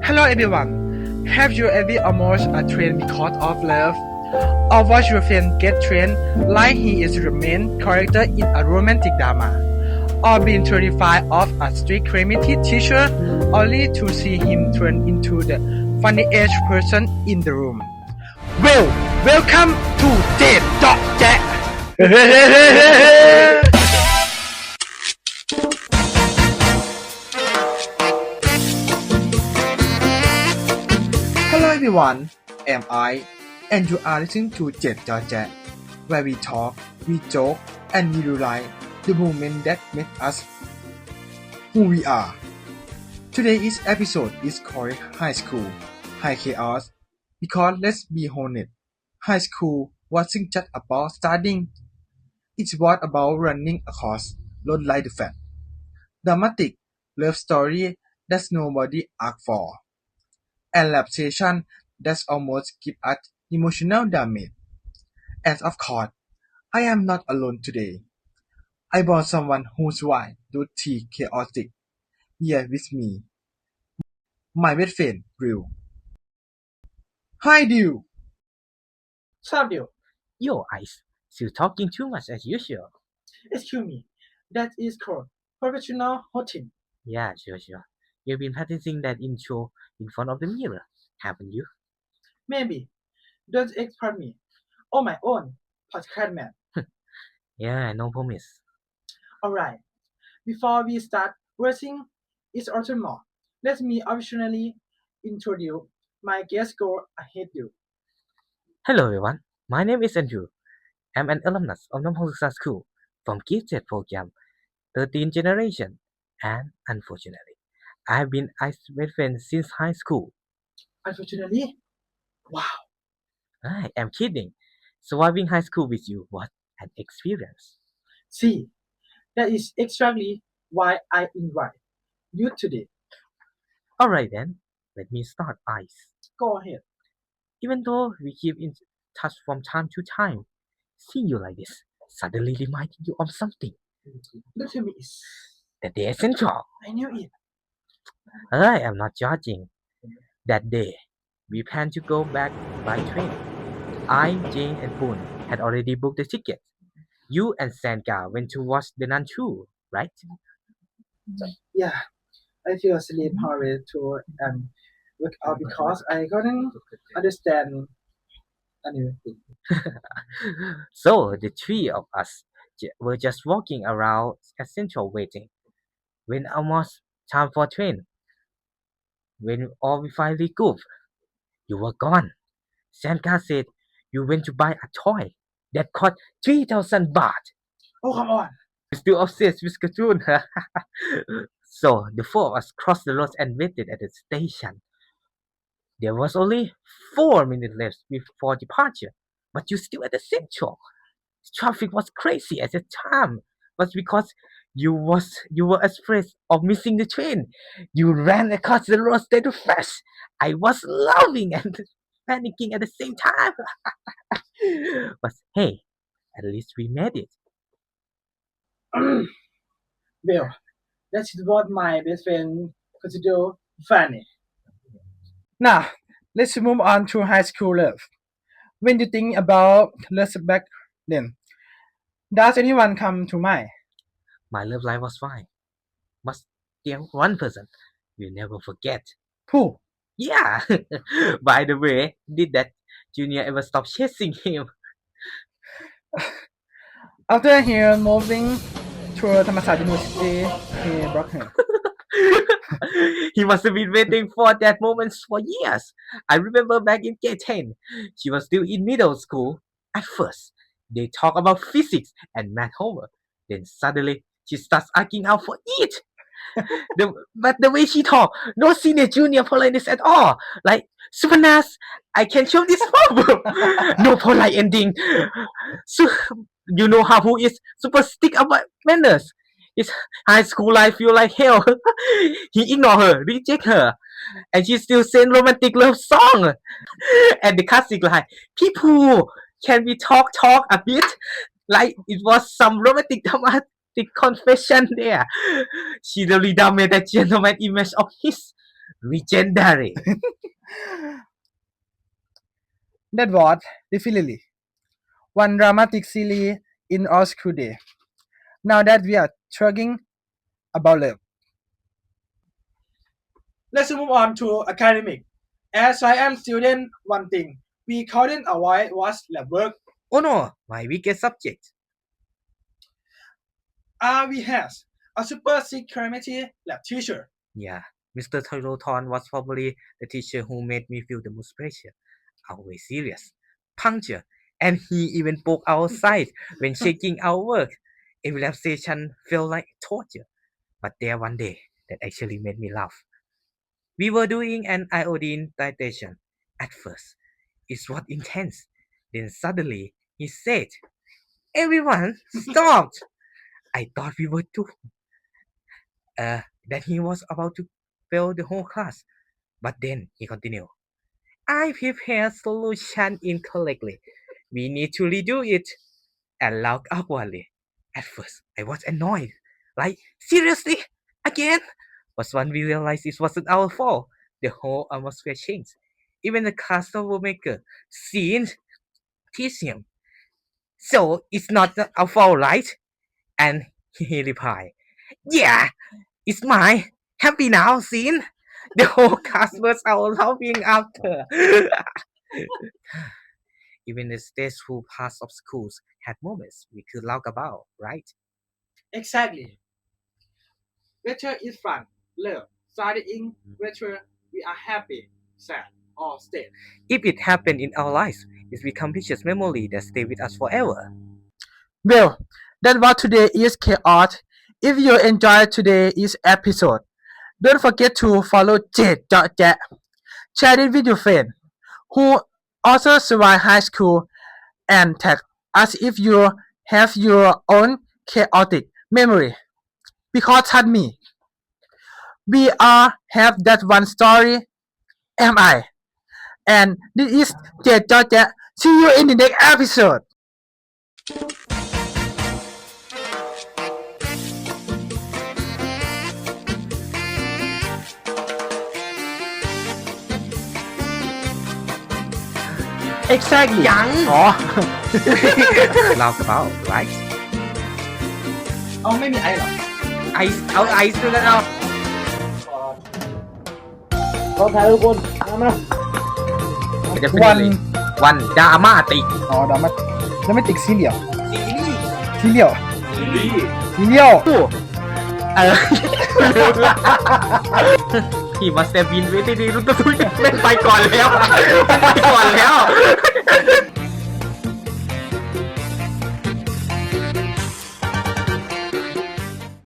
Hello everyone. Have you ever almost a train because of love? Or watch your friend get trained like he is the main character in a romantic drama? Or been terrified of a strict creativity teacher only to see him turn into the funniest person in the room? Well, welcome to JetJorJae! Hello everyone, am I, and you are listening to JetJorJae, where we talk, we joke, and we relive the moment that make us who we are. Today's episode is called High School, High Chaos, because let's be honest, high school wasn't just about studying, it was about running a course, load like the fan. Dramatic love story that nobody asked for. And relaxation that almost give us emotional damage. And of course, I am not alone today. I brought someone who's why do tea chaotic here with me, my best friend, Drew. Hi, Drew. Samuel, Yo, Ice, still talking too much as usual. excuse me. That is called professional hosting. Yeah, sure. You've been practicing that intro in front of the mirror, haven't you? Maybe. Don't expect me. On my own. Podcast man. Yeah, no promise. Alright. Before we start racing, it's also more. Let me officially introduce my guest go ahead you. Hello everyone, my name is Andrew. I'm an alumnus of Namhosa School from Gifted Program, 13th generation, and unfortunately, I've been Ice's best friend since high school. Unfortunately, wow. I am kidding. Surviving high school with you was an experience. See, that is exactly why I invite you today. Alright then, let me start, Ice. Go ahead. Even though we keep in touch from time to time, seeing you like this suddenly reminded you of something. Look at me. It's- The day essential. I knew it. I am not judging. That day, we planned to go back by train. I, Jane, and Poon had already booked the ticket. You and Sanka went to watch the Nun too, right? Yeah, I feel sleep hurry to wake up because I couldn't understand anything. So the three of us were just walking around as Central waiting. When almost time for train, when all we finally go, you were gone. Sanka said you went to buy a toy that cost 3,000 baht. Oh, come on. You're still obsessed with cartoon. So the four of us crossed the road and waited at the station. There was only 4 minutes left before departure, but you still at the central. Traffic was crazy at the time, but because you were afraid of missing the train. You ran across the road so fast. I was laughing and panicking at the same time. But hey, at least we made it. Well, that's what my best friend consider funny. Now, let's move on to high school love. When you think about love back then, does anyone come to mind? My love life was fine, but still one person we'll never forget. Who? Yeah. By the way, did that junior ever stop chasing him? After he moving to Thammasat University, he broke her. He must have been waiting for that moment for years. I remember back in K10, she was still in middle school. At first, they talk about physics and math homework. Then suddenly, she starts asking out for it. But the way she talk, no senior junior politeness at all. Like, super nice, I can show this problem. No polite ending. So, you know how who is super stick about manners. His high school life feel like hell. He ignore her, reject her, and she still send romantic love song. And the classic line, people, can we talk a bit? Like it was some romantic confession there. She really damaged that gentleman image of his. Legendary. That was definitely one dramatic series in our school day. Now that we are talking about love, let's move on to academic. As I am student, one thing we couldn't avoid was lab work. Oh no, my weakest subject. RV has a super secret lab teacher. Yeah, Mr. Thoroton was probably the teacher who made me feel the most pressure. Always serious, punctual, and he even poked our side when checking our work. Every lab session felt like torture. But there one day that actually made me laugh. We were doing an iodine titration. At first, it was intense. Then suddenly, he said, "Everyone, stop!" I thought we were too. That he was about to fail the whole class. But then he continued. I prepared solution incorrectly. We need to redo it. And laughed awkwardly. At first, I was annoyed. Like, seriously? Again? But when we realized it wasn't our fault, the whole atmosphere changed. Even the cast maker seen teach him. So it's not our fault, right? And he replied, "Yeah, it's mine. Happy now, scene." The whole cast was out laughing after. Even the stressful parts of schools had moments we could laugh about, right? Exactly. Whether it's fun, love, studying, whether we are happy, sad, or sad. If it happened in our lives, it becomes precious memory that stay with us forever. Well, that's what today is chaos. If you enjoyed today's episode, don't forget to follow JetJorJae. Share it with your friend who also survived high school and tag us if you have your own chaotic memory. Because trust me, we all have that one story. Am I? And this is JetJorJae. See you in the next episode. Exactly. ยัง อ๋อ laugh about, right? เอาไม่มีไอหรอ Ice เอาไอซ์ด้วยกันเอา เขาถ่ายทุกคนมา มันจะเป็นอะไรวันดราม่าติก อ๋อดราม่าแล้วไม่ติดซีเรียล ซีรีส์ ซีเรียล ซีรีส์ ซีเรียล พี่มาสเตอร์บินเวทีนี้รุ่นตุ้ยเล่นไปก่อนแล้วไปก่อนแล้ว